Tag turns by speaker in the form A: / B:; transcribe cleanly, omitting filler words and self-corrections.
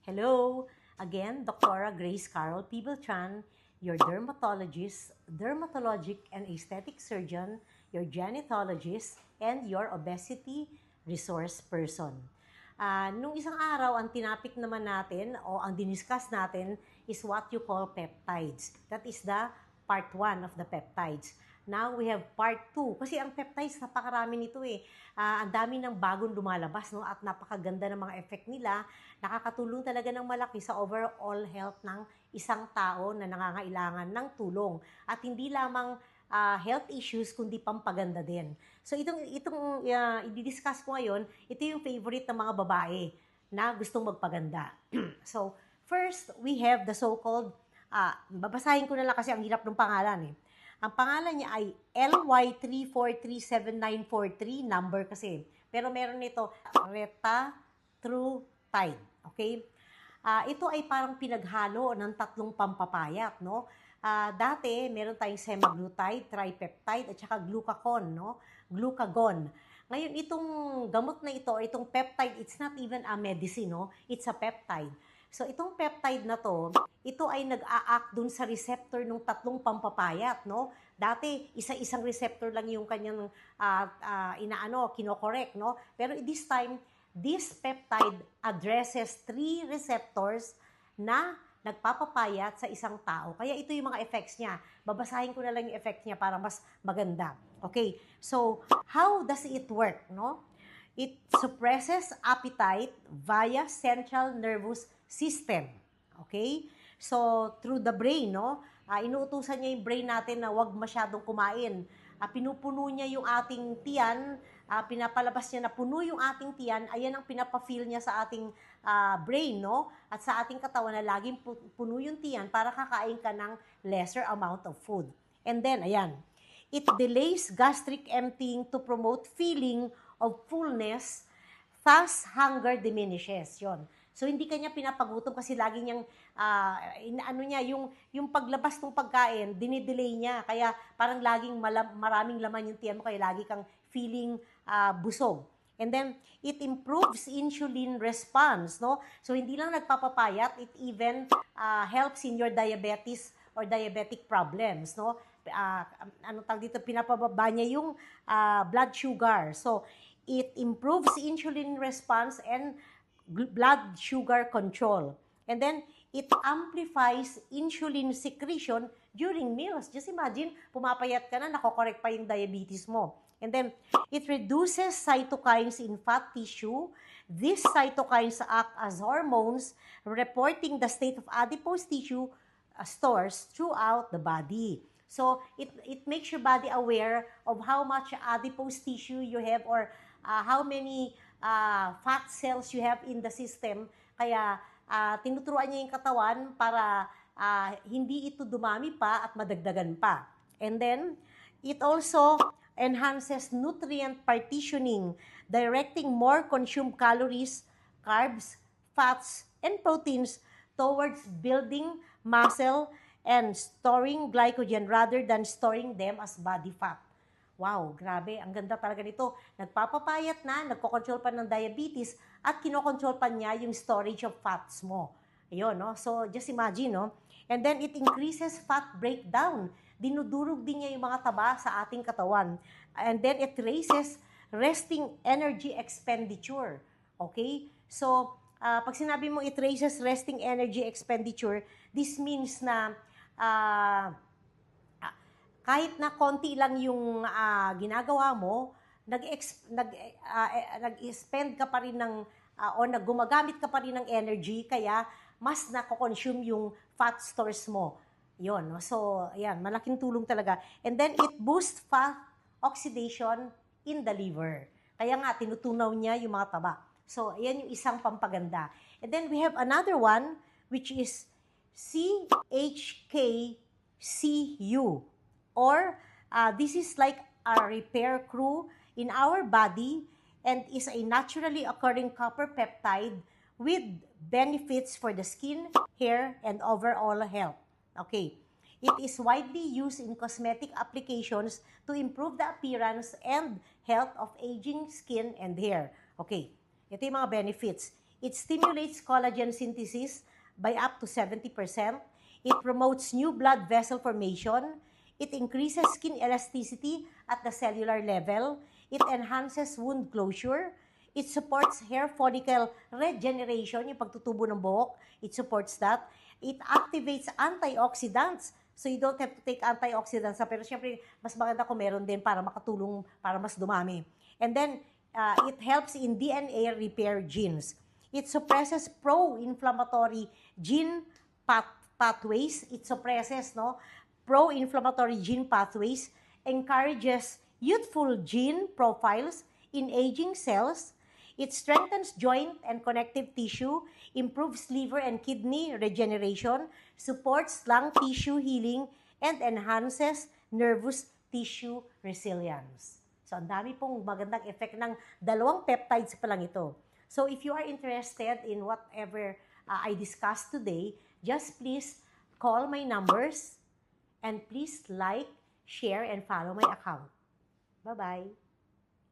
A: Hello! Again, Dr. Grace Carol P. Beltran, your dermatologist, dermatologic and aesthetic surgeon, your gynecologist, and your obesity resource person. Nung isang araw, ang tinapik naman natin o ang diniscuss natin is what you call peptides. That is the part 1 of the peptides. Now we have part 2. Kasi ang peptides, napakarami nito eh. Ang dami ng bagong lumalabas, no? At napakaganda ng mga effect nila. Nakakatulong talaga ng malaki sa overall health ng isang tao na nangangailangan ng tulong. At hindi lamang health issues, kundi pampaganda din. So itong i-discuss ko ngayon, ito yung favorite ng mga babae na gustong magpaganda. So first, we have the so-called, babasahin ko na lang kasi ang hirap ng pangalan eh. Ang pangalan niya ay LY3437943, number kasi. Pero meron nito, Retatrutide. Okay? Ito ay parang pinaghalo ng tatlong pampapayat, no? Dati, meron tayong semaglutide, tripeptide, at saka glucagon, no? Glucagon. Ngayon, itong gamot na ito, itong peptide, it's not even a medicine, no? It's a peptide. So, itong peptide na to, ito ay nag-a-act dun sa receptor ng tatlong pampapayat, no? Dati, isa-isang receptor lang yung kanyang kinokorek, no? Pero this time, this peptide addresses 3 receptors na nagpapapayat sa isang tao. Kaya ito yung mga effects niya. Babasahin ko na lang yung effects niya para mas maganda. Okay, so how does it work, no? It suppresses appetite via central nervous system. Okay? So, through the brain, no? Inuutusan niya yung brain natin na huwag masyadong kumain. Pinupuno niya yung ating tiyan, pinapalabas niya na puno yung ating tiyan, ayan ang pinapa-feel niya sa ating brain, no? At sa ating katawan na laging puno yung tiyan para kakain ka ng lesser amount of food. And then, ayan, it delays gastric emptying to promote feeling of fullness, thus hunger diminishes. Yon. So hindi kanya pinapagutom kasi lagi niyang yung paglabas ng pagkain, dinidelay niya. Kaya parang laging maraming laman yung tiyan mo kaya lagi kang feeling busog. And then it improves insulin response, no? So hindi lang nagpapapayat, it even helps in your diabetes or diabetic problems, no? Pinapababa niya yung blood sugar. So it improves insulin response and blood sugar control. And then, it amplifies insulin secretion during meals. Just imagine, pumapayat ka na, nakokorek pa yung diabetes mo. And then, it reduces cytokines in fat tissue. These cytokines act as hormones, reporting the state of adipose tissue stores throughout the body. So, it makes your body aware of how much adipose tissue you have or how many fat cells you have in the system. Kaya, tinuturuan niya yung katawan para hindi ito dumami pa at madagdagan pa. And then, it also enhances nutrient partitioning, directing more consumed calories, carbs, fats, and proteins towards building muscle and storing glycogen rather than storing them as body fat. Wow, grabe. Ang ganda talaga nito. Nagpapapayat na, nagkocontrol pa ng diabetes, at kinokontrol pa niya yung storage of fats mo. Ayun, no? So, just imagine, no? And then, it increases fat breakdown. Dinudurog din niya yung mga taba sa ating katawan. And then, it raises resting energy expenditure. Okay? So, pag sinabi mo it raises resting energy expenditure, this means na kahit na konti lang yung ginagawa mo, nag-spend ka pa rin ng, o gumagamit ka pa rin ng energy, kaya mas nako-consume yung fat stores mo. Yun, no? So, ayan, malaking tulong talaga. And then, it boosts fat oxidation in the liver. Kaya nga, tinutunaw niya yung mga taba. So, ayan yung isang pampaganda. And then, we have another one, which is CHKCU. Or this is like a repair crew in our body and is a naturally occurring copper peptide with benefits for the skin, hair, and overall health. Okay. It is widely used in cosmetic applications to improve the appearance and health of aging skin and hair. Okay. Ito yung mga benefits. It stimulates collagen synthesis by up to 70%. It promotes new blood vessel formation. It increases skin elasticity at the cellular level. It enhances wound closure. It supports hair follicle regeneration, yung pagtutubo ng buhok. It supports that. It activates antioxidants. So you don't have to take antioxidants. Pero syempre, mas maganda kung meron din para makatulong, para mas dumami. And then, it helps in DNA repair genes. It suppresses pro-inflammatory gene pathways. It suppresses, no, pro-inflammatory gene pathways, encourages youthful gene profiles in aging cells. It strengthens joint and connective tissue, improves liver and kidney regeneration, supports lung tissue healing, and enhances nervous tissue resilience. So, ang dami pong magandang effect ng dalawang peptides pa lang ito. So, if you are interested in whatever I discussed today, just please call my numbers and please like, share, and follow my account. Bye-bye.